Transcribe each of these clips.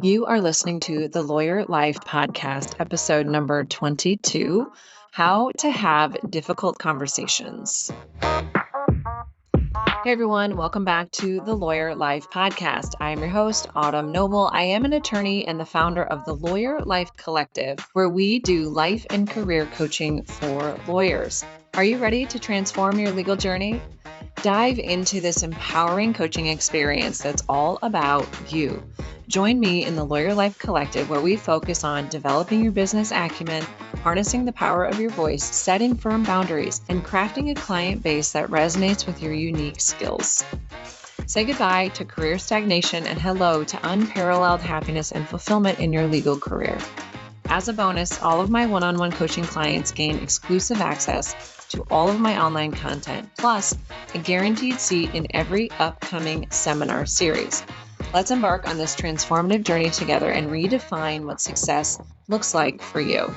You are listening to the Lawyer Life Podcast, episode number 22, How to Have Difficult Conversations. Hey everyone, welcome back to the Lawyer Life Podcast. I am your host, Autumn Noble. I am an attorney and the founder of the Lawyer Life Collective, where we do life and career coaching for lawyers. Are you ready to transform your legal journey? Dive into this empowering coaching experience that's all about you. Join me in the Lawyer Life Collective, where we focus on developing your business acumen, harnessing the power of your voice, setting firm boundaries, and crafting a client base that resonates with your unique skills. Say goodbye to career stagnation and hello to unparalleled happiness and fulfillment in your legal career. As a bonus, all of my one-on-one coaching clients gain exclusive access to all of my online content, plus a guaranteed seat in every upcoming seminar series. Let's embark on this transformative journey together and redefine what success looks like for you.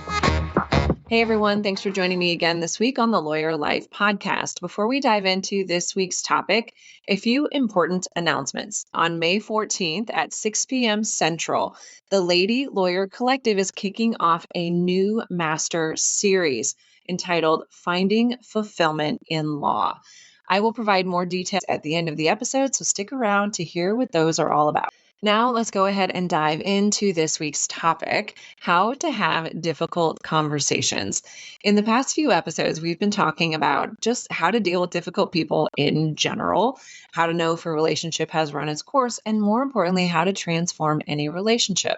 Hey everyone, thanks for joining me again this week on the Lawyer Life Podcast. Before we dive into this week's topic, a few important announcements. On May 14th at 6 p.m. Central, the Lady Lawyer Collective is kicking off a new master series entitled Finding Fulfillment in Law. I will provide more details at the end of the episode, so stick around to hear what those are all about. Now let's go ahead and dive into this week's topic, how to have difficult conversations. In the past few episodes, we've been talking about just how to deal with difficult people in general, how to know if a relationship has run its course, and more importantly, how to transform any relationship.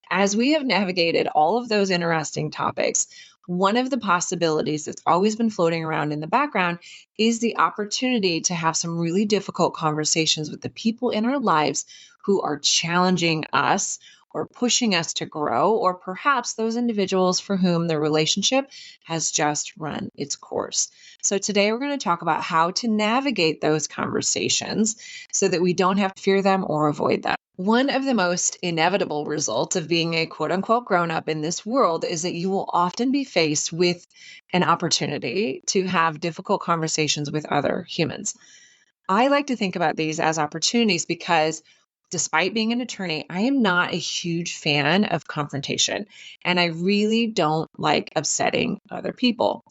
As we have navigated all of those interesting topics, one of the possibilities that's always been floating around in the background is the opportunity to have some really difficult conversations with the people in our lives who are challenging us or pushing us to grow, or perhaps those individuals for whom the relationship has just run its course. So today we're going to talk about how to navigate those conversations so that we don't have to fear them or avoid them. One of the most inevitable results of being a quote unquote grown up in this world is that you will often be faced with an opportunity to have difficult conversations with other humans. I like to think about these as opportunities because despite being an attorney, I am not a huge fan of confrontation, and I really don't like upsetting other people.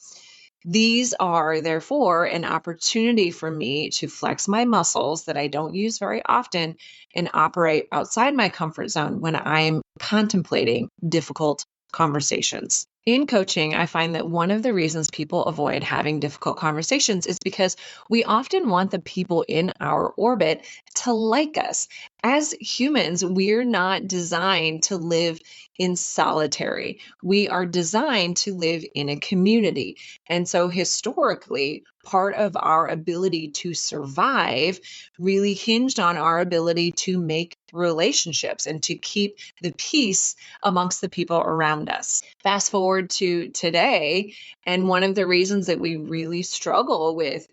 These are, therefore, an opportunity for me to flex my muscles that I don't use very often and operate outside my comfort zone when I'm contemplating difficult conversations. In coaching, I find that one of the reasons people avoid having difficult conversations is because we often want the people in our orbit to like us. As humans, we're not designed to live in solitary. We are designed to live in a community. And so historically, part of our ability to survive really hinged on our ability to make relationships and to keep the peace amongst the people around us. Fast forward to today, and one of the reasons that we really struggle with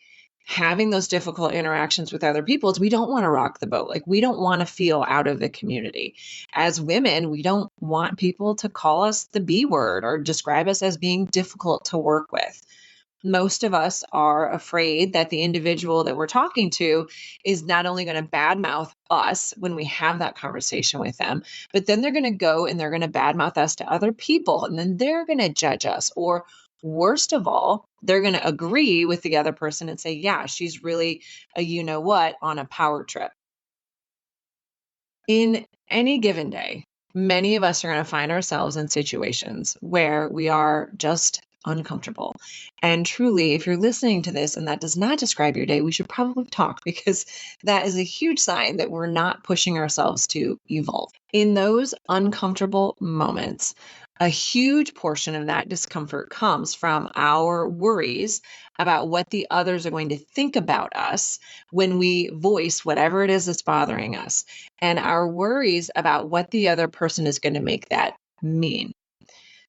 having those difficult interactions with other people is we don't want to rock the boat. Like, we don't want to feel out of the community. As women, we don't want people to call us the B word or describe us as being difficult to work with. Most of us are afraid that the individual that we're talking to is not only going to badmouth us when we have that conversation with them, but then they're going to go and they're going to badmouth us to other people, and then they're going to judge us. Or worst of all, they're going to agree with the other person and say, yeah, she's really a you-know-what on a power trip. In any given day, many of us are going to find ourselves in situations where we are just uncomfortable. And truly, if you're listening to this and that does not describe your day, we should probably talk, because that is a huge sign that we're not pushing ourselves to evolve. In those uncomfortable moments, a huge portion of that discomfort comes from our worries about what the others are going to think about us when we voice whatever it is that's bothering us, and our worries about what the other person is going to make that mean.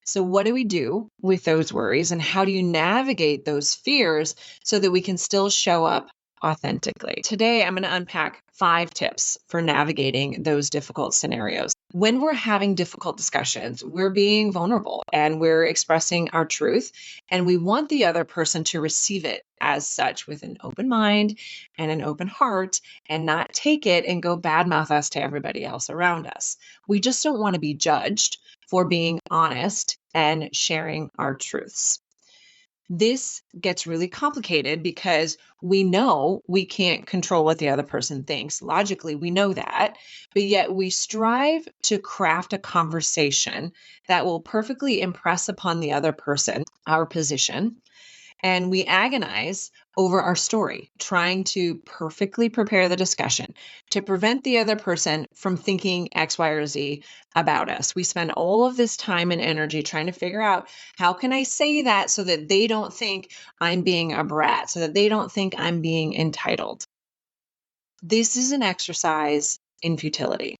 So what do we do with those worries, and how do you navigate those fears so that we can still show up authentically. Today, I'm going to unpack 5 tips for navigating those difficult scenarios. When we're having difficult discussions, we're being vulnerable and we're expressing our truth, and we want the other person to receive it as such with an open mind and an open heart and not take it and go badmouth us to everybody else around us. We just don't want to be judged for being honest and sharing our truths. This gets really complicated because we know we can't control what the other person thinks. Logically, we know that, but yet we strive to craft a conversation that will perfectly impress upon the other person our position. And we agonize over our story, trying to perfectly prepare the discussion to prevent the other person from thinking X, Y, or Z about us. We spend all of this time and energy trying to figure out how can I say that so that they don't think I'm being a brat, so that they don't think I'm being entitled. This is an exercise in futility.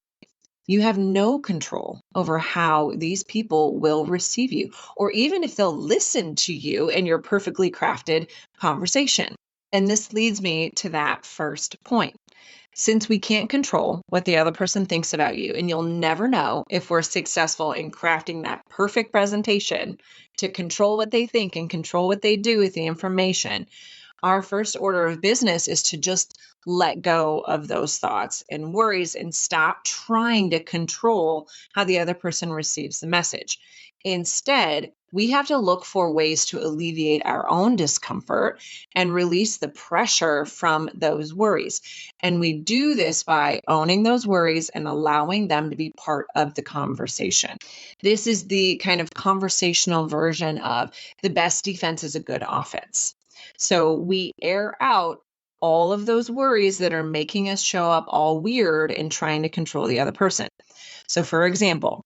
You have no control over how these people will receive you, or even if they'll listen to you in your perfectly crafted conversation. And this leads me to that first point. Since we can't control what the other person thinks about you, and you'll never know if we're successful in crafting that perfect presentation to control what they think and control what they do with the information, our first order of business is to just let go of those thoughts and worries and stop trying to control how the other person receives the message. Instead, we have to look for ways to alleviate our own discomfort and release the pressure from those worries. And we do this by owning those worries and allowing them to be part of the conversation. This is the kind of conversational version of the best defense is a good offense. So we air out all of those worries that are making us show up all weird and trying to control the other person. So, for example,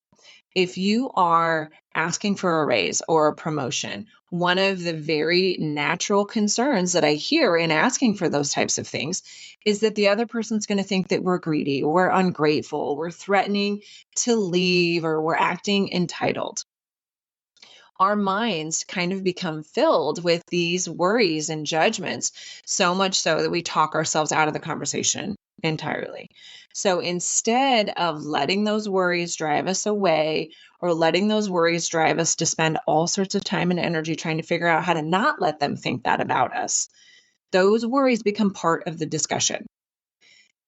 if you are asking for a raise or a promotion, one of the very natural concerns that I hear in asking for those types of things is that the other person's going to think that we're greedy, or we're ungrateful, we're threatening to leave, or we're acting entitled. Our minds kind of become filled with these worries and judgments, so much so that we talk ourselves out of the conversation entirely. So instead of letting those worries drive us away, or letting those worries drive us to spend all sorts of time and energy trying to figure out how to not let them think that about us, those worries become part of the discussion.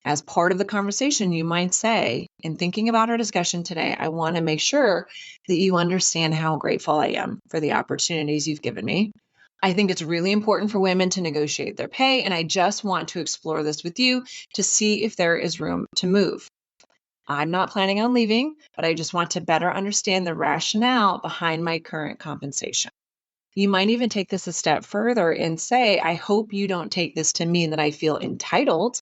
As part of the conversation, you might say, in thinking about our discussion today, I want to make sure that you understand how grateful I am for the opportunities you've given me. I think it's really important for women to negotiate their pay, and I just want to explore this with you to see if there is room to move. I'm not planning on leaving, but I just want to better understand the rationale behind my current compensation. You might even take this a step further and say, I hope you don't take this to mean that I feel entitled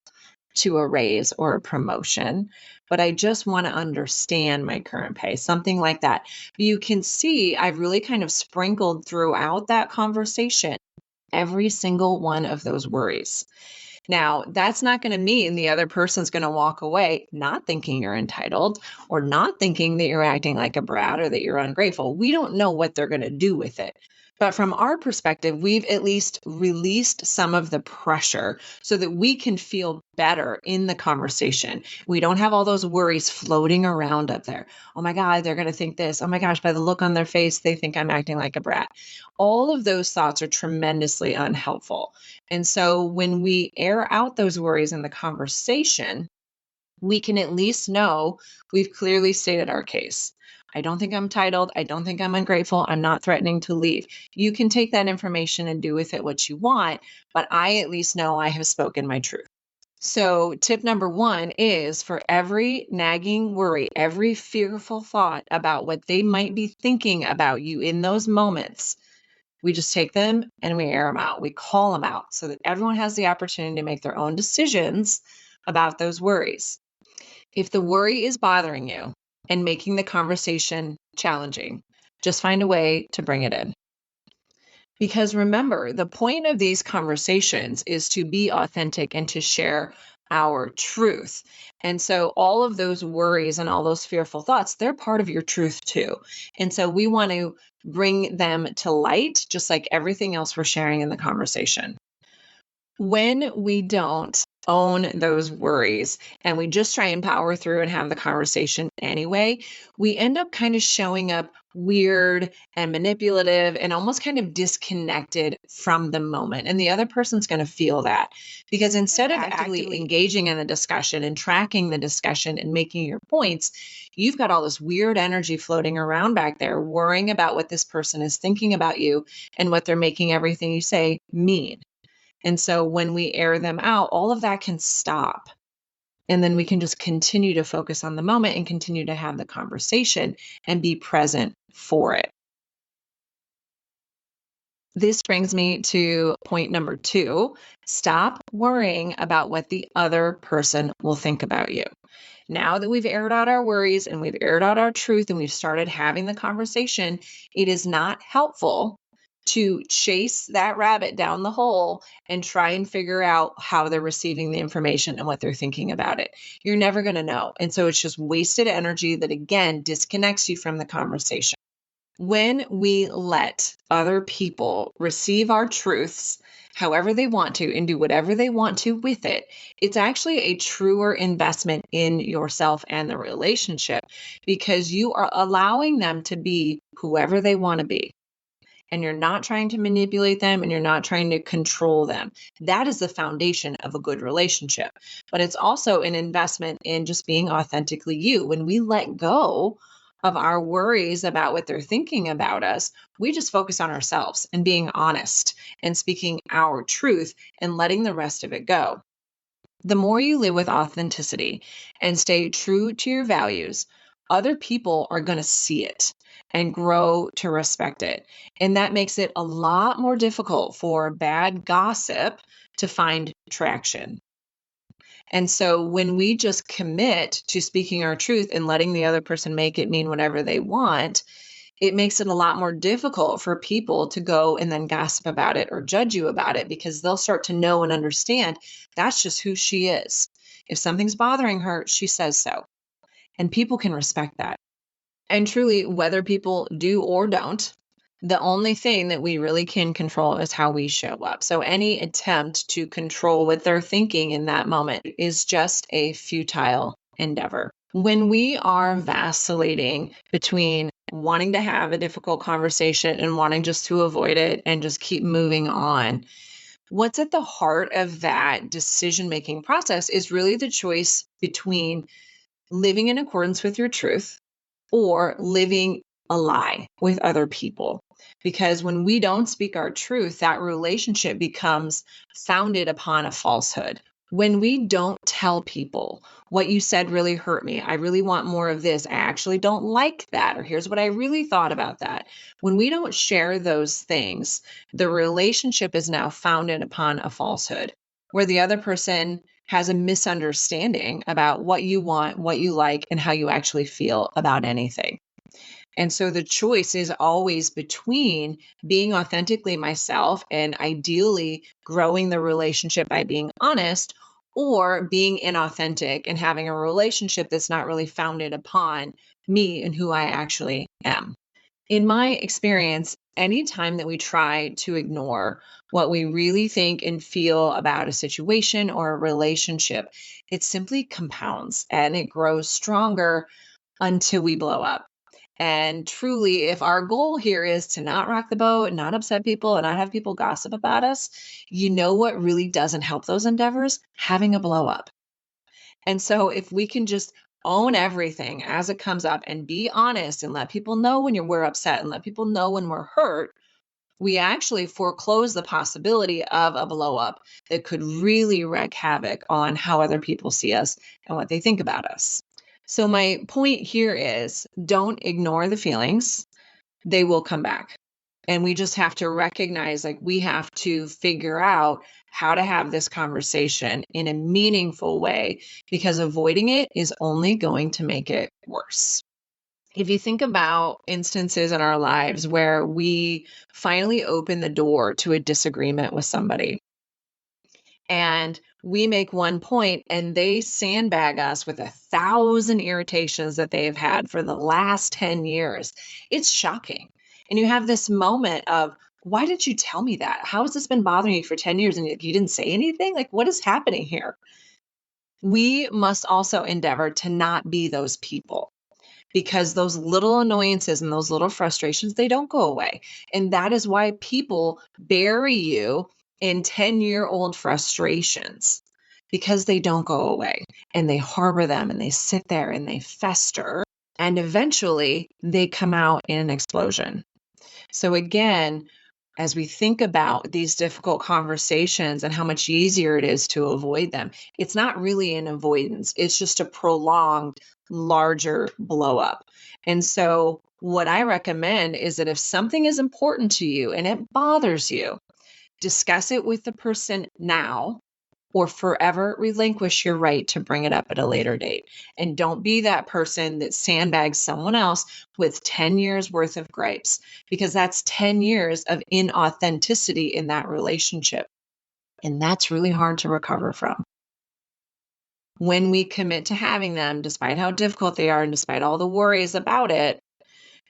to a raise or a promotion, but I just want to understand my current pay, something like that. You can see I've really kind of sprinkled throughout that conversation every single one of those worries. Now, that's not going to mean the other person's going to walk away not thinking you're entitled or not thinking that you're acting like a brat or that you're ungrateful. We don't know what they're going to do with it. But from our perspective, we've at least released some of the pressure so that we can feel better in the conversation. We don't have all those worries floating around up there. Oh my God, they're going to think this. Oh my gosh, by the look on their face, they think I'm acting like a brat. All of those thoughts are tremendously unhelpful. And so when we air out those worries in the conversation, we can at least know we've clearly stated our case. I don't think I'm entitled. I don't think I'm ungrateful. I'm not threatening to leave. You can take that information and do with it what you want, but I at least know I have spoken my truth. So tip number 1 is for every nagging worry, every fearful thought about what they might be thinking about you in those moments, we just take them and we air them out. We call them out so that everyone has the opportunity to make their own decisions about those worries. If the worry is bothering you and making the conversation challenging, just find a way to bring it in. Because remember, the point of these conversations is to be authentic and to share our truth. And so all of those worries and all those fearful thoughts, they're part of your truth too. And so we want to bring them to light, just like everything else we're sharing in the conversation. When we don't own those worries and we just try and power through and have the conversation anyway, we end up kind of showing up weird and manipulative and almost kind of disconnected from the moment. And the other person's going to feel that because instead of actively engaging in the discussion and tracking the discussion and making your points, you've got all this weird energy floating around back there, worrying about what this person is thinking about you and what they're making everything you say mean. And so when we air them out, all of that can stop. And then we can just continue to focus on the moment and continue to have the conversation and be present for it. This brings me to point number 2. Stop worrying about what the other person will think about you. Now that we've aired out our worries and we've aired out our truth and we've started having the conversation, it is not helpful to chase that rabbit down the hole and try and figure out how they're receiving the information and what they're thinking about it. You're never going to know. And so it's just wasted energy that, again, disconnects you from the conversation. When we let other people receive our truths however they want to and do whatever they want to with it, it's actually a truer investment in yourself and the relationship because you are allowing them to be whoever they want to be. And you're not trying to manipulate them and you're not trying to control them. That is the foundation of a good relationship. But it's also an investment in just being authentically you. When we let go of our worries about what they're thinking about us, we just focus on ourselves and being honest and speaking our truth and letting the rest of it go. The more you live with authenticity and stay true to your values, other people are going to see it and grow to respect it. And that makes it a lot more difficult for bad gossip to find traction. And so when we just commit to speaking our truth and letting the other person make it mean whatever they want, it makes it a lot more difficult for people to go and then gossip about it or judge you about it because they'll start to know and understand that's just who she is. If something's bothering her, she says so. And people can respect that. And truly, whether people do or don't, the only thing that we really can control is how we show up. So any attempt to control what they're thinking in that moment is just a futile endeavor. When we are vacillating between wanting to have a difficult conversation and wanting just to avoid it and just keep moving on, what's at the heart of that decision-making process is really the choice between living in accordance with your truth or living a lie with other people. Because when we don't speak our truth, that relationship becomes founded upon a falsehood. When we don't tell people what you said really hurt me, I really want more of this, I actually don't like that, or here's what I really thought about that. When we don't share those things, the relationship is now founded upon a falsehood where the other person has a misunderstanding about what you want, what you like, and how you actually feel about anything. And so the choice is always between being authentically myself and ideally growing the relationship by being honest, or being inauthentic and having a relationship that's not really founded upon me and who I actually am. In my experience, anytime that we try to ignore what we really think and feel about a situation or a relationship, it simply compounds and it grows stronger until we blow up. And truly, if our goal here is to not rock the boat and not upset people and not have people gossip about us, you know what really doesn't help those endeavors? Having a blow up. And so if we can just own everything as it comes up and be honest and let people know when we're upset and let people know when we're hurt, we actually foreclose the possibility of a blow up that could really wreak havoc on how other people see us and what they think about us. So my point here is don't ignore the feelings. They will come back. And we just have to recognize, like, we have to figure out how to have this conversation in a meaningful way, because avoiding it is only going to make it worse. If you think about instances in our lives where we finally open the door to a disagreement with somebody, and we make one point and they sandbag us with 1,000 irritations that they've had for the last 10 years, it's shocking. And you have this moment of Why didn't you tell me that? How has this been bothering you for 10 years and you didn't say anything? Like, what is happening here? We must also endeavor to not be those people, because those little annoyances and those little frustrations, they don't go away. And that is why people bury you in 10-year-old frustrations, because they don't go away and they harbor them and they sit there and they fester. And eventually they come out in an explosion. So again, as we think about these difficult conversations and how much easier it is to avoid them, it's not really an avoidance. It's just a prolonged, larger blow up. And so what I recommend is that if something is important to you and it bothers you, discuss it with the person now, or forever relinquish your right to bring it up at a later date. And don't be that person that sandbags someone else with 10 years worth of gripes, because that's 10 years of inauthenticity in that relationship. And that's really hard to recover from. When we commit to having them, despite how difficult they are and despite all the worries about it,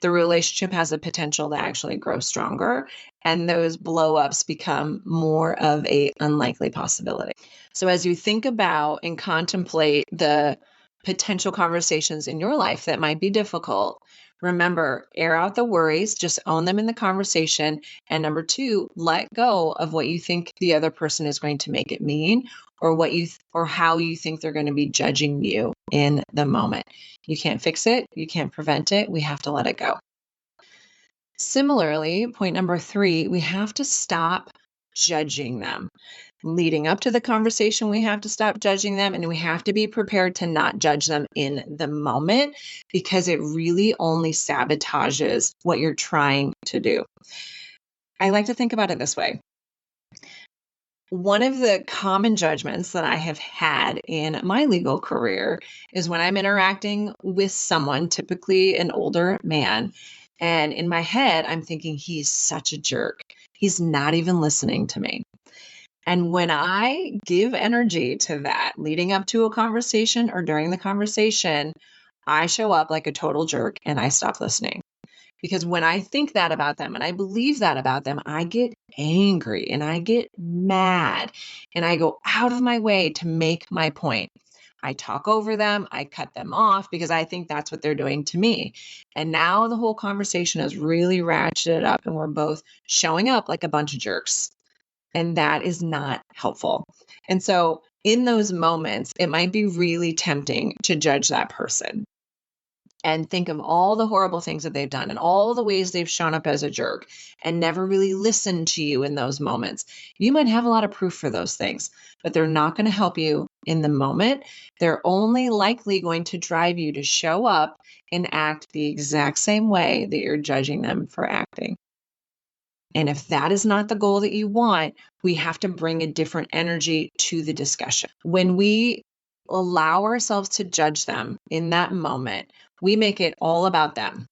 the relationship has the potential to actually grow stronger, and those blow-ups become more of a unlikely possibility. So as you think about and contemplate the potential conversations in your life that might be difficult, remember, air out the worries, just own them in the conversation. And number two, let go of what you think the other person is going to make it mean, or or how you think they're going to be judging you in the moment. You can't fix it. You can't prevent it. We have to let it go. Similarly, point number three, we have to stop judging them. Leading up to the conversation, we have to stop judging them, and we have to be prepared to not judge them in the moment, because it really only sabotages what you're trying to do. I like to think about it this way. One of the common judgments that I have had in my legal career is when I'm interacting with someone, typically an older man, and in my head, I'm thinking, he's such a jerk. He's not even listening to me. And when I give energy to that leading up to a conversation or during the conversation, I show up like a total jerk and I stop listening. Because when I think that about them and I believe that about them, I get angry and I get mad and I go out of my way to make my point. I talk over them, I cut them off because I think that's what they're doing to me. And now the whole conversation is really ratcheted up and we're both showing up like a bunch of jerks. And that is not helpful. And so in those moments, it might be really tempting to judge that person and think of all the horrible things that they've done and all the ways they've shown up as a jerk and never really listened to you in those moments. You might have a lot of proof for those things, but they're not going to help you in the moment. They're only likely going to drive you to show up and act the exact same way that you're judging them for acting. And if that is not the goal that you want, we have to bring a different energy to the discussion. When we allow ourselves to judge them in that moment, we make it all about them.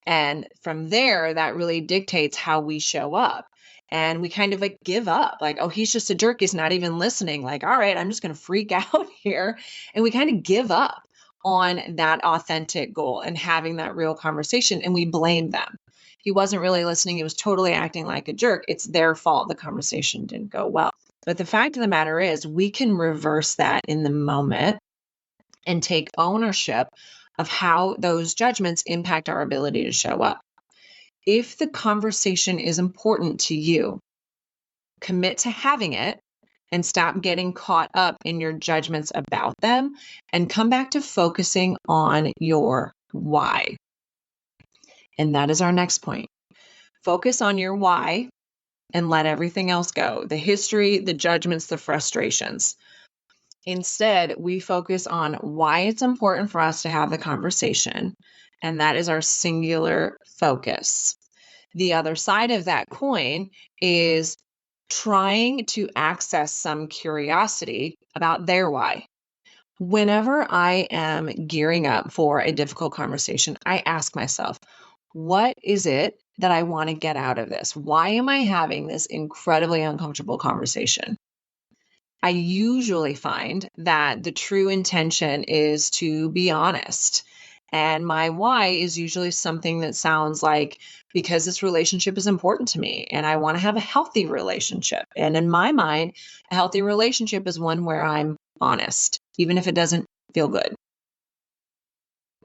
And from there, that really dictates how we show up. And we kind of like give up, like, oh, he's just a jerk. He's not even listening. Like, all right, I'm just going to freak out here. And we kind of give up on that authentic goal and having that real conversation. And we blame them. He wasn't really listening. He was totally acting like a jerk. It's their fault. The conversation didn't go well. But the fact of the matter is, we can reverse that in the moment and take ownership of how those judgments impact our ability to show up. If the conversation is important to you, commit to having it and stop getting caught up in your judgments about them and come back to focusing on your why. And that is our next point. Focus on your why and let everything else go. The history, the judgments, the frustrations. Instead, we focus on why it's important for us to have the conversation, and that is our singular focus. The other side of that coin is trying to access some curiosity about their why. Whenever I am gearing up for a difficult conversation, I ask myself, what is it that I want to get out of this? Why am I having this incredibly uncomfortable conversation? I usually find that the true intention is to be honest And my why is usually something that sounds like, because this relationship is important to me and I want to have a healthy relationship. And in my mind, a healthy relationship is one where I'm honest, even if it doesn't feel good.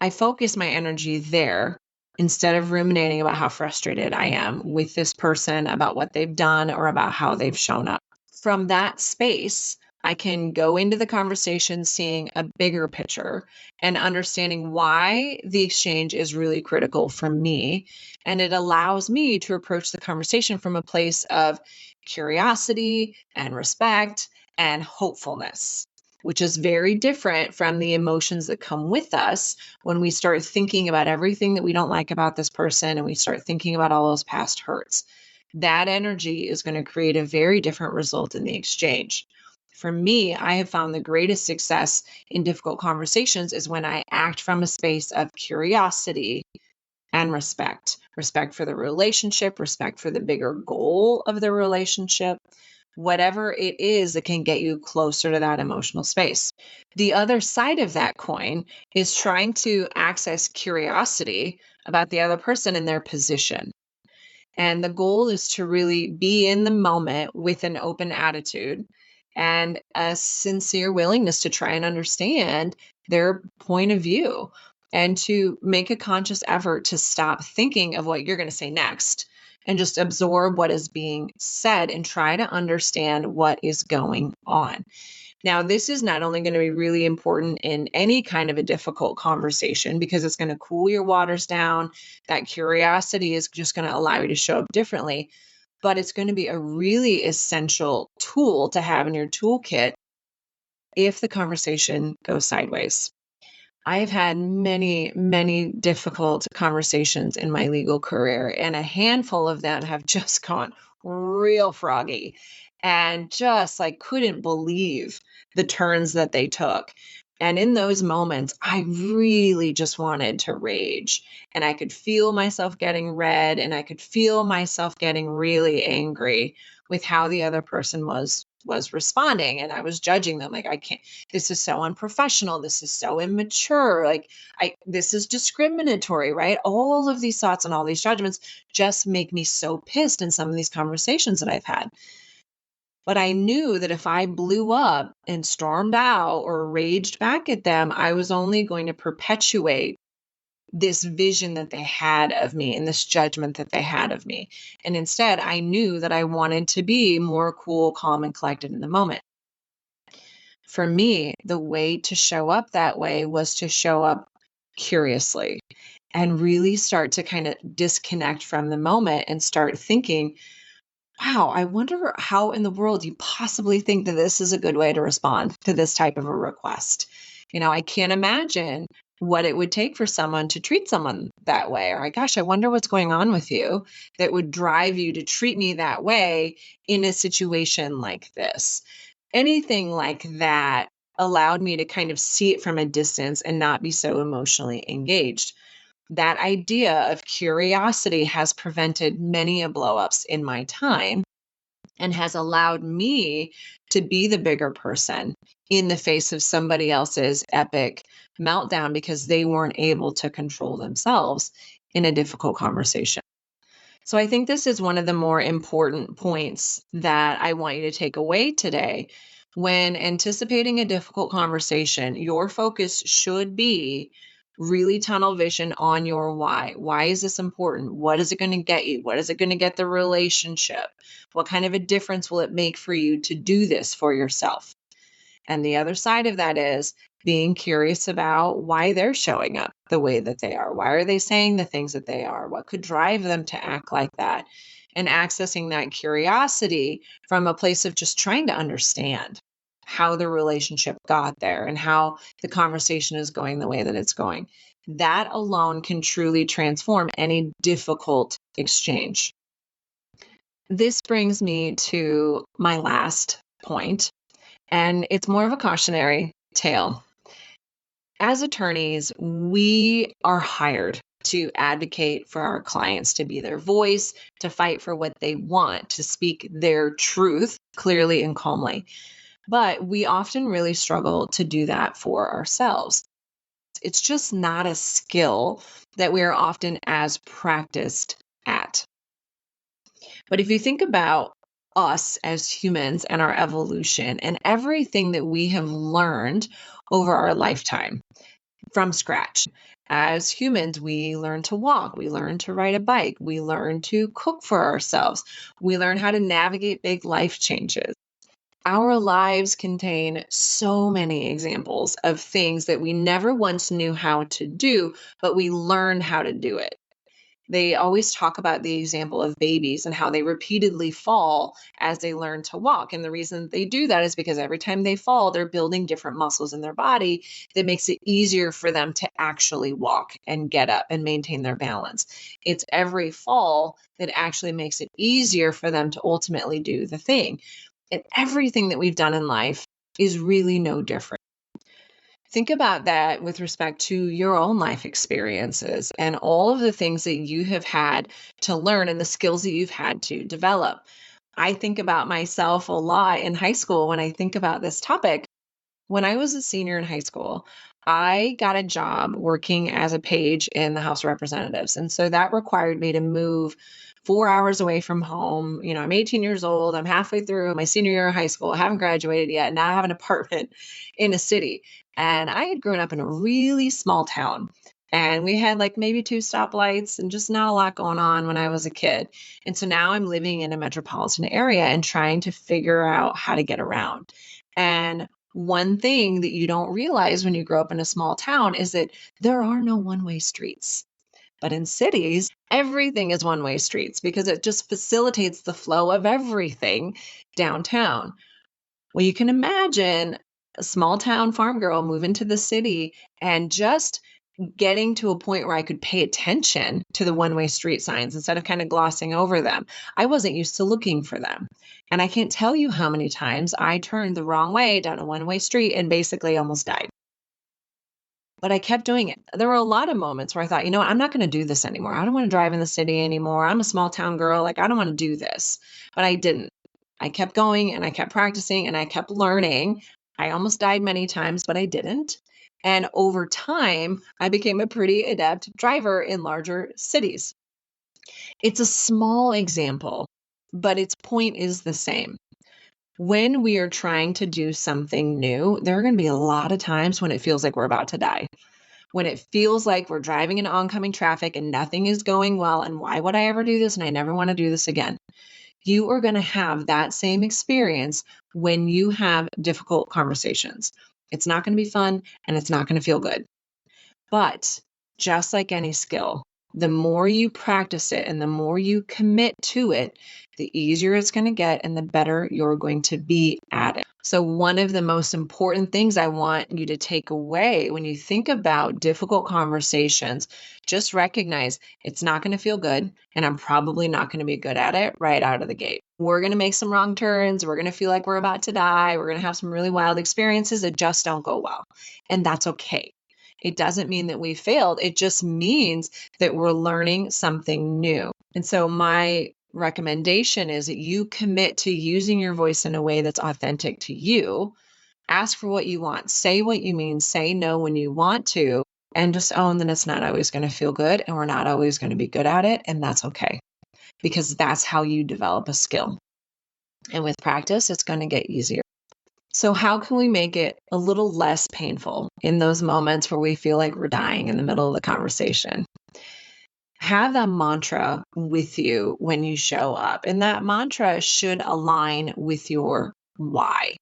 I focus my energy there instead of ruminating about how frustrated I am with this person about what they've done or about how they've shown up. From that space, I can go into the conversation seeing a bigger picture and understanding why the exchange is really critical for me. And it allows me to approach the conversation from a place of curiosity and respect and hopefulness, which is very different from the emotions that come with us when we start thinking about everything that we don't like about this person and we start thinking about all those past hurts. That energy is going to create a very different result in the exchange. For me, I have found the greatest success in difficult conversations is when I act from a space of curiosity and respect. Respect for the relationship, respect for the bigger goal of the relationship, whatever it is that can get you closer to that emotional space. The other side of that coin is trying to access curiosity about the other person and their position. And the goal is to really be in the moment with an open attitude and a sincere willingness to try and understand their point of view and to make a conscious effort to stop thinking of what you're going to say next and just absorb what is being said and try to understand what is going on. Now, this is not only going to be really important in any kind of a difficult conversation because it's going to cool your waters down. That curiosity is just going to allow you to show up differently, but it's going to be a really essential tool to have in your toolkit if the conversation goes sideways. I've had many, many difficult conversations in my legal career, and a handful of them have just gone real froggy and just like couldn't believe the turns that they took. And in those moments, I really just wanted to rage. And I could feel myself getting red and I could feel myself getting really angry with how the other person was responding. And I was judging them like, I can't, this is so unprofessional. This is so immature. Like this is discriminatory, right? All of these thoughts and all these judgments just make me so pissed in some of these conversations that I've had. But I knew that if I blew up and stormed out or raged back at them, I was only going to perpetuate this vision that they had of me and this judgment that they had of me. And instead, I knew that I wanted to be more cool, calm, and collected in the moment. For me, the way to show up that way was to show up curiously and really start to kind of disconnect from the moment and start thinking, wow, I wonder how in the world you possibly think that this is a good way to respond to this type of a request. I can't imagine what it would take for someone to treat someone that way. Or, gosh, I wonder what's going on with you that would drive you to treat me that way in a situation like this. Anything like that allowed me to kind of see it from a distance and not be so emotionally engaged. That idea of curiosity has prevented many of blowups in my time and has allowed me to be the bigger person in the face of somebody else's epic meltdown because they weren't able to control themselves in a difficult conversation. So I think this is one of the more important points that I want you to take away today. When anticipating a difficult conversation, your focus should be really tunnel vision on your why. Why is this important? What is it going to get you? What is it going to get the relationship? What kind of a difference will it make for you to do this for yourself? And the other side of that is being curious about why they're showing up the way that they are. Why are they saying the things that they are? What could drive them to act like that? And accessing that curiosity from a place of just trying to understand how the relationship got there and how the conversation is going the way that it's going. That alone can truly transform any difficult exchange. This brings me to my last point, and it's more of a cautionary tale. As attorneys, we are hired to advocate for our clients, to be their voice, to fight for what they want, to speak their truth clearly and calmly. But we often really struggle to do that for ourselves. It's just not a skill that we are often as practiced at. But if you think about us as humans and our evolution and everything that we have learned over our lifetime from scratch. As humans, we learn to walk, we learn to ride a bike, we learn to cook for ourselves, we learn how to navigate big life changes. Our lives contain so many examples of things that we never once knew how to do, but we learned how to do it. They always talk about the example of babies and how they repeatedly fall as they learn to walk. And the reason they do that is because every time they fall, they're building different muscles in their body that makes it easier for them to actually walk and get up and maintain their balance. It's every fall that actually makes it easier for them to ultimately do the thing. And everything that we've done in life is really no different. Think about that with respect to your own life experiences and all of the things that you have had to learn and the skills that you've had to develop. I think about myself a lot in high school when I think about this topic. When I was a senior in high school, I got a job working as a page in the House of Representatives. And so that required me to move 4 hours away from home. I'm 18 years old. I'm halfway through my senior year of high school. I haven't graduated yet. Now I have an apartment in a city. And I had grown up in a really small town. And we had like maybe 2 stoplights and just not a lot going on when I was a kid. And so now I'm living in a metropolitan area and trying to figure out how to get around. And one thing that you don't realize when you grow up in a small town is that there are no one-way streets. But in cities, everything is one-way streets because it just facilitates the flow of everything downtown. Well, you can imagine a small town farm girl moving to the city and just getting to a point where I could pay attention to the one-way street signs instead of kind of glossing over them. I wasn't used to looking for them. And I can't tell you how many times I turned the wrong way down a one-way street and basically almost died. But I kept doing it. There were a lot of moments where I thought, I'm not going to do this anymore. I don't want to drive in the city anymore. I'm a small town girl. Like, I don't want to do this. But I didn't. I kept going and I kept practicing and I kept learning. I almost died many times, but I didn't. And over time, I became a pretty adept driver in larger cities. It's a small example, but its point is the same. When we are trying to do something new, there are going to be a lot of times when it feels like we're about to die. When it feels like we're driving in oncoming traffic and nothing is going well, and why would I ever do this? And I never want to do this again. You are going to have that same experience when you have difficult conversations. It's not going to be fun and it's not going to feel good. But just like any skill, the more you practice it and the more you commit to it, the easier it's going to get and the better you're going to be at it. So one of the most important things I want you to take away when you think about difficult conversations, just recognize it's not going to feel good and I'm probably not going to be good at it right out of the gate. We're going to make some wrong turns. We're going to feel like we're about to die. We're going to have some really wild experiences that just don't go well. And that's okay. It doesn't mean that we failed. It just means that we're learning something new. And so my recommendation is that you commit to using your voice in a way that's authentic to you. Ask for what you want. Say what you mean. Say no when you want to. And just own that it's not always going to feel good and we're not always going to be good at it. And that's okay. Because that's how you develop a skill. And with practice, it's going to get easier. So how can we make it a little less painful in those moments where we feel like we're dying in the middle of the conversation? Have that mantra with you when you show up. And that mantra should align with your why.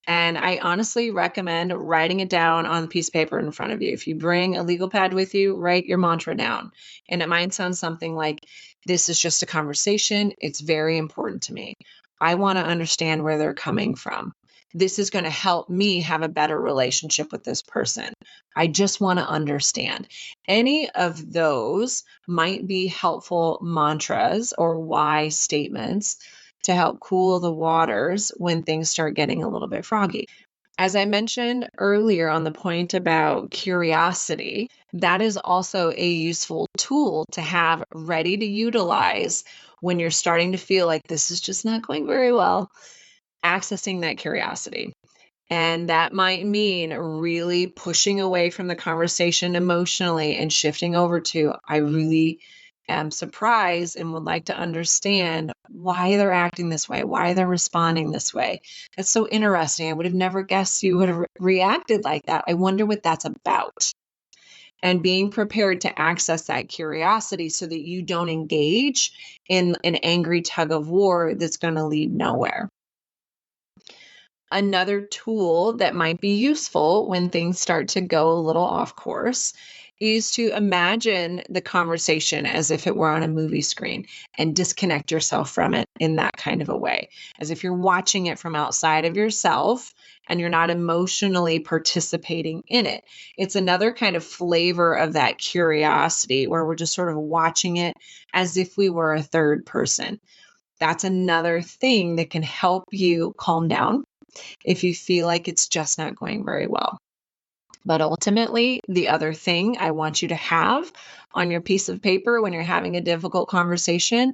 And I honestly recommend writing it down on a piece of paper in front of you. If you bring a legal pad with you, write your mantra down. And it might sound something like, this is just a conversation. It's very important to me. I want to understand where they're coming from. This is going to help me have a better relationship with this person. I just want to understand. Any of those might be helpful mantras or why statements to help cool the waters when things start getting a little bit froggy. As I mentioned earlier on the point about curiosity, that is also a useful tool to have ready to utilize when you're starting to feel like this is just not going very well. Accessing that curiosity. And that might mean really pushing away from the conversation emotionally and shifting over to, I really am surprised and would like to understand why they're acting this way, why they're responding this way. That's so interesting. I would have never guessed you would have reacted like that. I wonder what that's about. And being prepared to access that curiosity so that you don't engage in an angry tug of war that's going to lead nowhere. Another tool that might be useful when things start to go a little off course is to imagine the conversation as if it were on a movie screen and disconnect yourself from it in that kind of a way, as if you're watching it from outside of yourself and you're not emotionally participating in it. It's another kind of flavor of that curiosity where we're just sort of watching it as if we were a third person. That's another thing that can help you calm down if you feel like it's just not going very well. But ultimately, the other thing I want you to have on your piece of paper when you're having a difficult conversation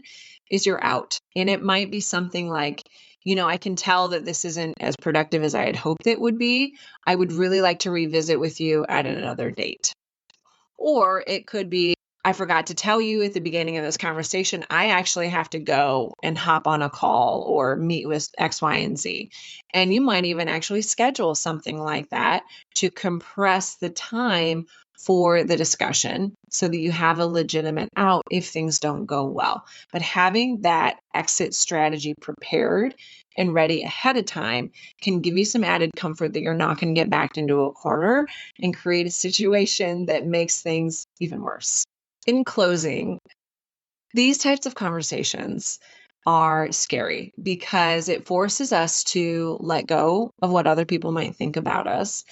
is your out. And it might be something like, I can tell that this isn't as productive as I had hoped it would be. I would really like to revisit with you at another date. Or it could be, I forgot to tell you at the beginning of this conversation, I actually have to go and hop on a call or meet with X, Y, and Z. And you might even actually schedule something like that to compress the time for the discussion so that you have a legitimate out if things don't go well. But having that exit strategy prepared and ready ahead of time can give you some added comfort that you're not going to get backed into a corner and create a situation that makes things even worse. In closing, these types of conversations are scary because it forces us to let go of what other people might think about us.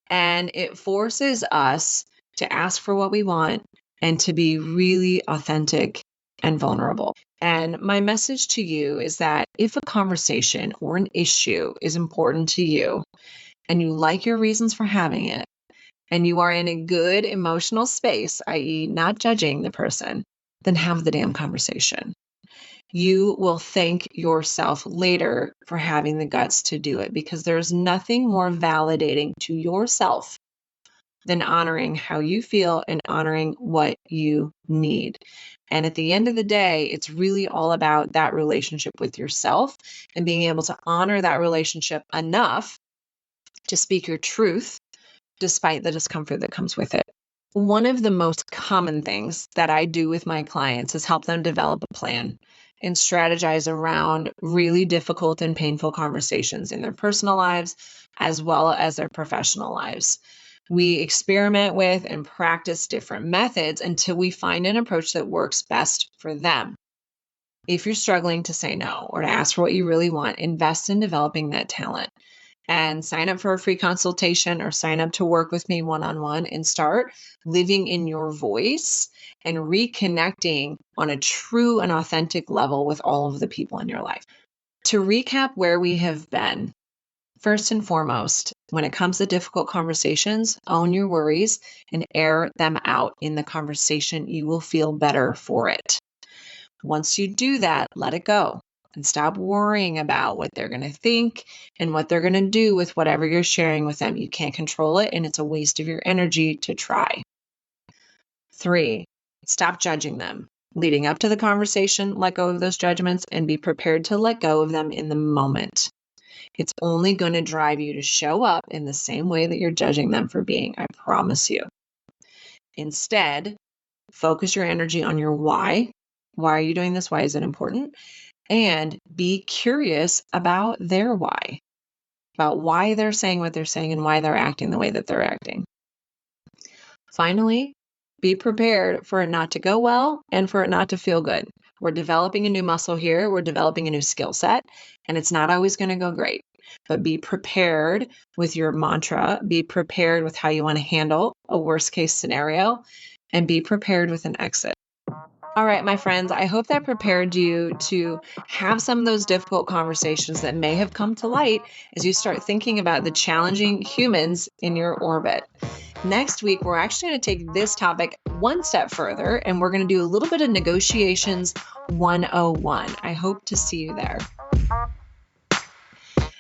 And it forces us to ask for what we want and to be really authentic and vulnerable. And my message to you is that if a conversation or an issue is important to you and you like your reasons for having it, and you are in a good emotional space, i.e., not judging the person, then have the damn conversation. You will thank yourself later for having the guts to do it because there's nothing more validating to yourself than honoring how you feel and honoring what you need. And at the end of the day, it's really all about that relationship with yourself and being able to honor that relationship enough to speak your truth despite the discomfort that comes with it. One of the most common things that I do with my clients is help them develop a plan and strategize around really difficult and painful conversations in their personal lives as well as their professional lives. We experiment with and practice different methods until we find an approach that works best for them. If you're struggling to say no or to ask for what you really want, invest in developing that talent. And sign up for a free consultation or sign up to work with me one-on-one and start living in your voice and reconnecting on a true and authentic level with all of the people in your life. To recap where we have been, first and foremost, when it comes to difficult conversations, own your worries and air them out in the conversation. You will feel better for it. Once you do that, let it go. And stop worrying about what they're going to think and what they're going to do with whatever you're sharing with them. You can't control it, and it's a waste of your energy to try. 3, stop judging them. Leading up to the conversation, let go of those judgments and be prepared to let go of them in the moment. It's only going to drive you to show up in the same way that you're judging them for being, I promise you. Instead, focus your energy on your why. Why are you doing this? Why is it important? And be curious about their why, about why they're saying what they're saying and why they're acting the way that they're acting. Finally, be prepared for it not to go well and for it not to feel good. We're developing a new muscle here. We're developing a new skill set, and it's not always going to go great. But be prepared with your mantra. Be prepared with how you want to handle a worst case scenario, and be prepared with an exit. All right, my friends, I hope that prepared you to have some of those difficult conversations that may have come to light as you start thinking about the challenging humans in your orbit. Next week, we're actually going to take this topic one step further, and we're going to do a little bit of negotiations 101. I hope to see you there.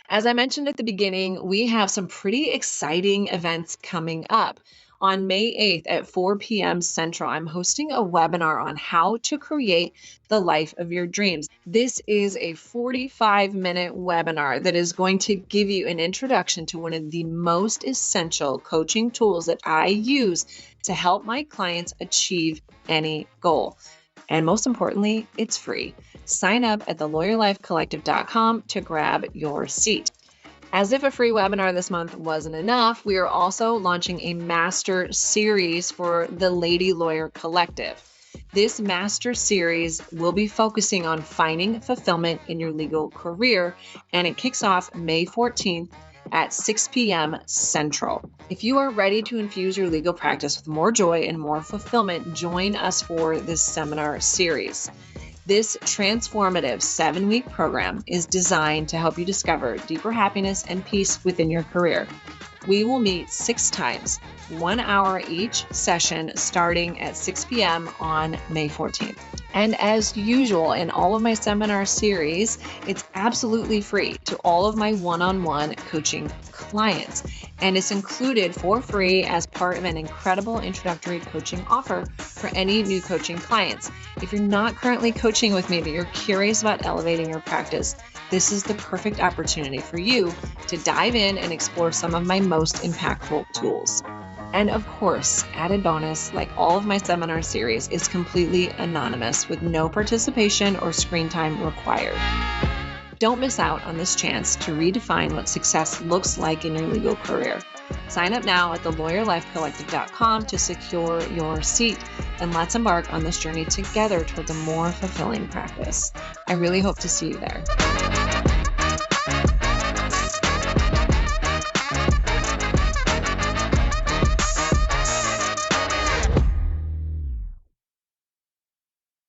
As I mentioned at the beginning, we have some pretty exciting events coming up. On May 8th at 4 p.m. Central, I'm hosting a webinar on how to create the life of your dreams. This is a 45-minute webinar that is going to give you an introduction to one of the most essential coaching tools that I use to help my clients achieve any goal. And most importantly, it's free. Sign up at thelawyerlifecollective.com to grab your seat. As if a free webinar this month wasn't enough, we are also launching a master series for the Lady Lawyer Collective. This master series will be focusing on finding fulfillment in your legal career, and it kicks off May 14th at 6 p.m. Central. If you are ready to infuse your legal practice with more joy and more fulfillment, join us for this seminar series. This transformative 7-week program is designed to help you discover deeper happiness and peace within your career. We will meet 6 times, 1 hour each session, starting at 6 p.m. on May 14th. And as usual in all of my seminar series, it's absolutely free to all of my one-on-one coaching clients. And it's included for free as part of an incredible introductory coaching offer for any new coaching clients. If you're not currently coaching with me, but you're curious about elevating your practice, this is the perfect opportunity for you to dive in and explore some of my most impactful tools. And of course, added bonus, like all of my seminar series, is completely anonymous with no participation or screen time required. Don't miss out on this chance to redefine what success looks like in your legal career. Sign up now at thelawyerlifecollective.com to secure your seat, and let's embark on this journey together towards a more fulfilling practice. I really hope to see you there.